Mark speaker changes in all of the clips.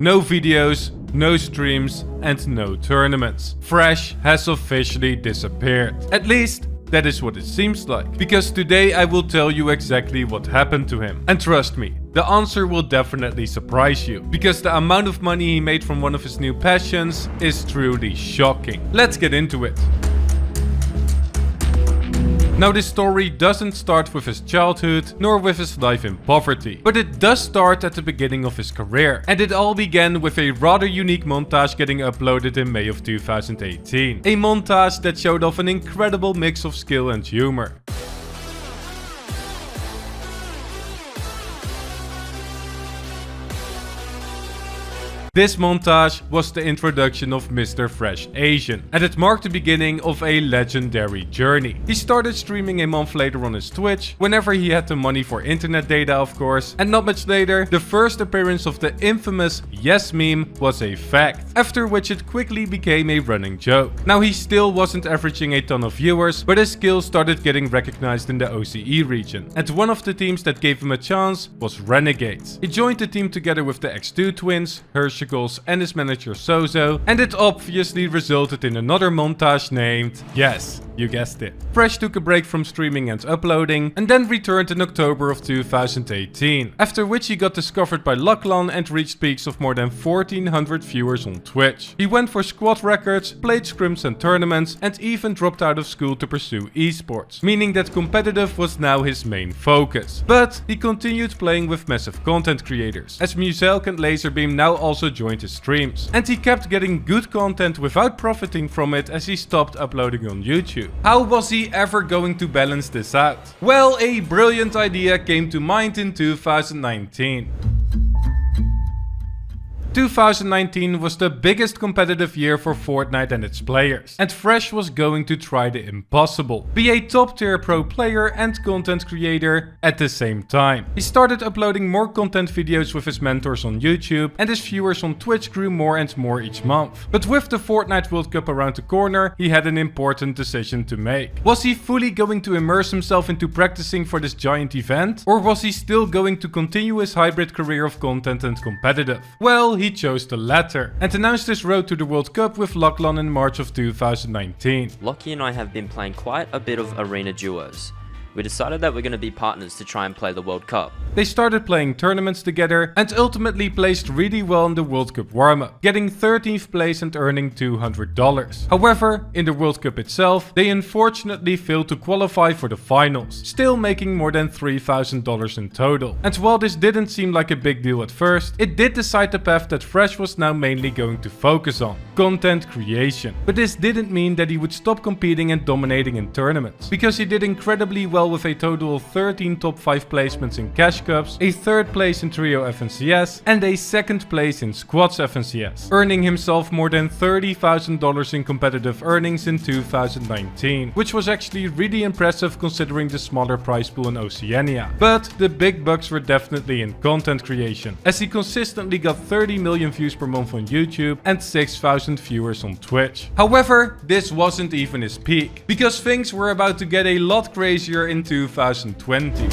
Speaker 1: No videos, no streams, and no tournaments. Fresh has officially disappeared. At least, that is what it seems like. Because today I will tell you exactly what happened to him. And trust me, the answer will definitely surprise you. Because the amount of money he made from one of his new passions is truly shocking. Let's get into it. Now, this story doesn't start with his childhood, nor with his life in poverty, but it does start at the beginning of his career. And it all began with a rather unique montage getting uploaded in May of 2018. A montage that showed off an incredible mix of skill and humor. This montage was the introduction of Mr. Fresh Asian, and it marked the beginning of a legendary journey. He started streaming a month later on his Twitch, whenever he had the money for internet data of course, and not much later, the first appearance of the infamous yes meme was a fact, after which it quickly became a running joke. Now, he still wasn't averaging a ton of viewers, but his skills started getting recognized in the OCE region, and one of the teams that gave him a chance was Renegades. He joined the team together with the X2 twins, Hershey and his manager Sozo, and it obviously resulted in another montage named, yes, you guessed it. Fresh took a break from streaming and uploading, and then returned in October of 2018, after which he got discovered by Lachlan and reached peaks of more than 1400 viewers on Twitch. He went for squad records, played scrims and tournaments, and even dropped out of school to pursue esports, meaning that competitive was now his main focus. But he continued playing with massive content creators, as Muselk and Laserbeam now also joined his streams, and he kept getting good content without profiting from it as he stopped uploading on YouTube. How was he ever going to balance this out? Well, a brilliant idea came to mind in 2019. 2019 was the biggest competitive year for Fortnite and its players, and Fresh was going to try the impossible: be a top tier pro player and content creator at the same time. He started uploading more content videos with his mentors on YouTube, and his viewers on Twitch grew more and more each month. But with the Fortnite World Cup around the corner, he had an important decision to make. Was he fully going to immerse himself into practicing for this giant event, or was he still going to continue his hybrid career of content and competitive? Well, he chose the latter, and announced his road to the World Cup with Lachlan in March of 2019.
Speaker 2: Lockie and I have been playing quite a bit of arena duos. We decided that we're going to be partners to try and play the World Cup.
Speaker 1: They started playing tournaments together and ultimately placed really well in the World Cup warm-up, getting 13th place and earning $200. However, in the World Cup itself, they unfortunately failed to qualify for the finals, still making more than $3,000 in total. And while this didn't seem like a big deal at first, it did decide the path that Fresh was now mainly going to focus on: content creation. But this didn't mean that he would stop competing and dominating in tournaments, because he did incredibly well with a total of 13 top 5 placements in Cash Cups, a 3rd place in Trio FNCS, and a 2nd place in Squads FNCS, earning himself more than $30,000 in competitive earnings in 2019, which was actually really impressive considering the smaller prize pool in Oceania. But the big bucks were definitely in content creation, as he consistently got 30 million views per month on YouTube and 6,000 viewers on Twitch. However, this wasn't even his peak, because things were about to get a lot crazier in 2020.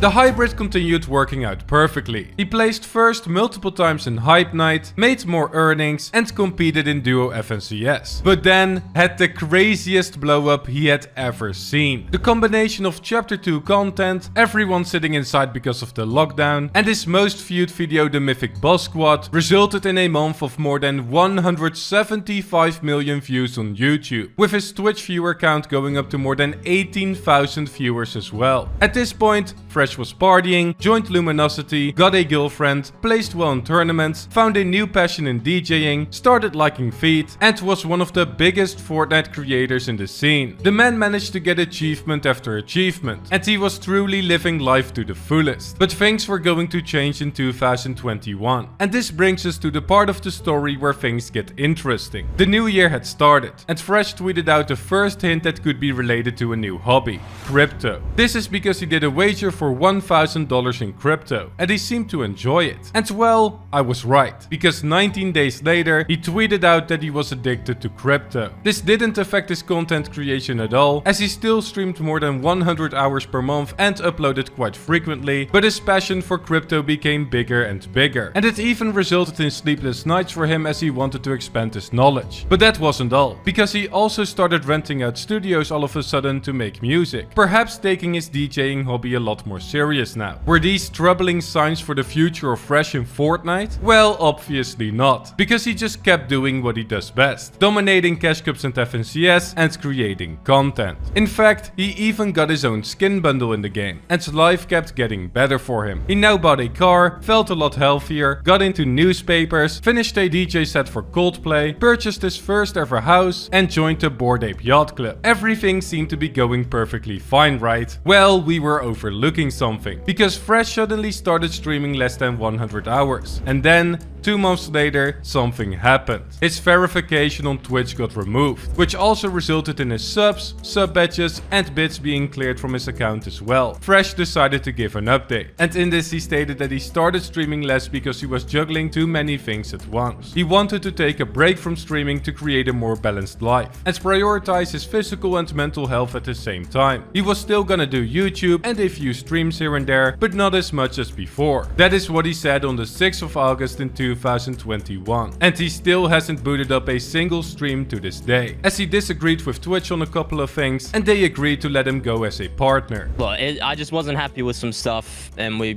Speaker 1: The hybrid continued working out perfectly. He placed first multiple times in Hype Night, made more earnings, and competed in Duo FNCS. But then had the craziest blow up he had ever seen. The combination of Chapter 2 content, everyone sitting inside because of the lockdown, and his most viewed video, the Mythic Boss Squad, resulted in a month of more than 175 million views on YouTube, with his Twitch viewer count going up to more than 18,000 viewers as well. At this point, Fresh was partying, joined Luminosity, got a girlfriend, placed well in tournaments, found a new passion in DJing, started liking feet, and was one of the biggest Fortnite creators in the scene. The man managed to get achievement after achievement, and he was truly living life to the fullest. But things were going to change in 2021. And this brings us to the part of the story where things get interesting. The new year had started, and Fresh tweeted out the first hint that could be related to a new hobby: crypto. This is because he did a wager for $1,000 in crypto, and he seemed to enjoy it. And well, I was right, because 19 days later, he tweeted out that he was addicted to crypto. This didn't affect his content creation at all, as he still streamed more than 100 hours per month and uploaded quite frequently, but his passion for crypto became bigger and bigger. And it even resulted in sleepless nights for him as he wanted to expand his knowledge. But that wasn't all, because he also started renting out studios all of a sudden to make music, perhaps taking his DJing hobby a lot more serious now. Were these troubling signs for the future of Fresh in Fortnite? Well, obviously not, because he just kept doing what he does best, dominating cash cups and FNCS and creating content. In fact, he even got his own skin bundle in the game, and life kept getting better for him. He now bought a car, felt a lot healthier, got into newspapers, finished a DJ set for Coldplay, purchased his first ever house, and joined the Bored Ape Yacht Club. Everything seemed to be going perfectly fine, right? Well, we were overlooking something, because Fresh suddenly started streaming less than 100 hours. And then, 2 months later, something happened. His verification on Twitch got removed, which also resulted in his subs, sub badges, and bits being cleared from his account as well. Fresh decided to give an update, and in this he stated that he started streaming less because he was juggling too many things at once. He wanted to take a break from streaming to create a more balanced life, and prioritize his physical and mental health at the same time. He was still gonna do YouTube and a few streams here and there, but not as much as before. That is what he said on the 6th of August in 2021. And he still hasn't booted up a single stream to this day, as he disagreed with Twitch on a couple of things, and they agreed to let him go as a partner.
Speaker 2: Well, I just wasn't happy with some stuff, and we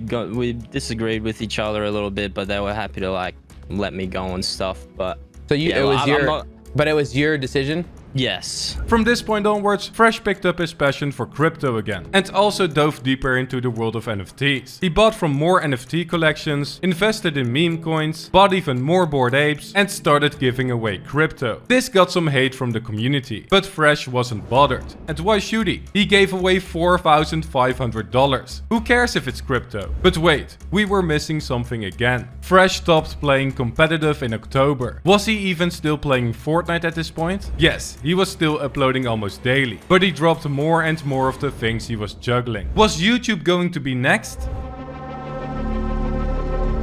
Speaker 2: disagreed with each other a little bit, but they were happy to like let me go and stuff. But
Speaker 3: so you,
Speaker 2: yeah,
Speaker 3: but it was your decision?
Speaker 2: Yes.
Speaker 1: From this point onwards, Fresh picked up his passion for crypto again, and also dove deeper into the world of NFTs. He bought from more NFT collections, invested in meme coins, bought even more Bored Apes, and started giving away crypto. This got some hate from the community, but Fresh wasn't bothered. And why should he? He gave away $4,500. Who cares if it's crypto? But wait, we were missing something again. Fresh stopped playing competitive in October. Was he even still playing Fortnite at this point? Yes. He was still uploading almost daily, but he dropped more and more of the things he was juggling. Was YouTube going to be next?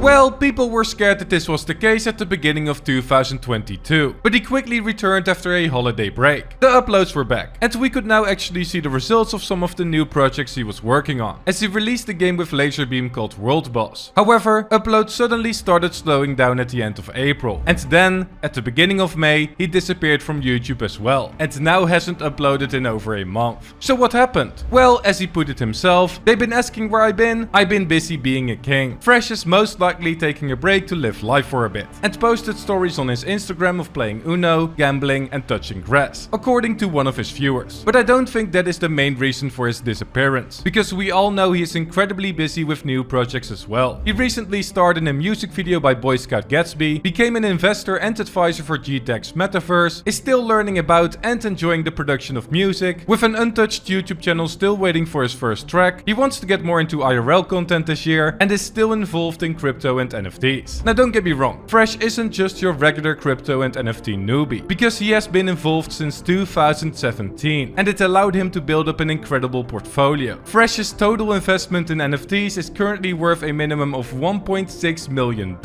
Speaker 1: Well, people were scared that this was the case at the beginning of 2022, but he quickly returned after a holiday break. The uploads were back, and we could now actually see the results of some of the new projects he was working on, as he released a game with Laserbeam called World Boss. However, uploads suddenly started slowing down at the end of April, and then, at the beginning of May, he disappeared from YouTube as well, and now hasn't uploaded in over a month. So what happened? Well, as he put it himself, they've been asking where I've been busy being a king. Fresh is most likely taking a break to live life for a bit, and posted stories on his Instagram of playing Uno, gambling, and touching grass, according to one of his viewers. But I don't think that is the main reason for his disappearance, because we all know he is incredibly busy with new projects as well. He recently starred in a music video by Boy Scout Gatsby, became an investor and advisor for GTech's Metaverse, is still learning about and enjoying the production of music, with an untouched YouTube channel still waiting for his first track. He wants to get more into IRL content this year, and is still involved in crypto and NFTs. Now don't get me wrong, Fresh isn't just your regular crypto and NFT newbie, because he has been involved since 2017, and it allowed him to build up an incredible portfolio. Fresh's total investment in NFTs is currently worth a minimum of $1.6 million,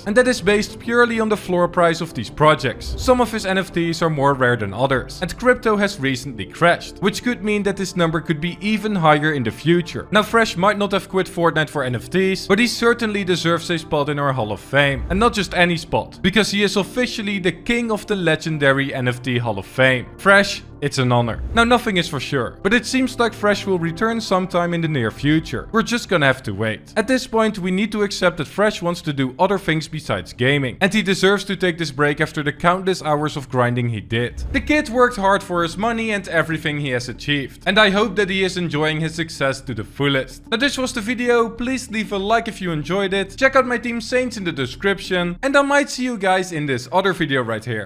Speaker 1: and that is based purely on the floor price of these projects. Some of his NFTs are more rare than others, and crypto has recently crashed, which could mean that this number could be even higher in the future. Now Fresh might not have quit Fortnite for NFTs, but he certainly deserves a spot in our Hall of Fame, and not just any spot, because he is officially the king of the legendary NFT Hall of Fame. Fresh, it's an honor. Now nothing is for sure, but it seems like Fresh will return sometime in the near future. We're just gonna have to wait. At this point, we need to accept that Fresh wants to do other things besides gaming, and he deserves to take this break after the countless hours of grinding he did. The kid worked hard for his money and everything he has achieved, and I hope that he is enjoying his success to the fullest. Now this was the video. Please leave a like if you enjoyed it. Check out my team Saints in the description, and I might see you guys in this other video right here.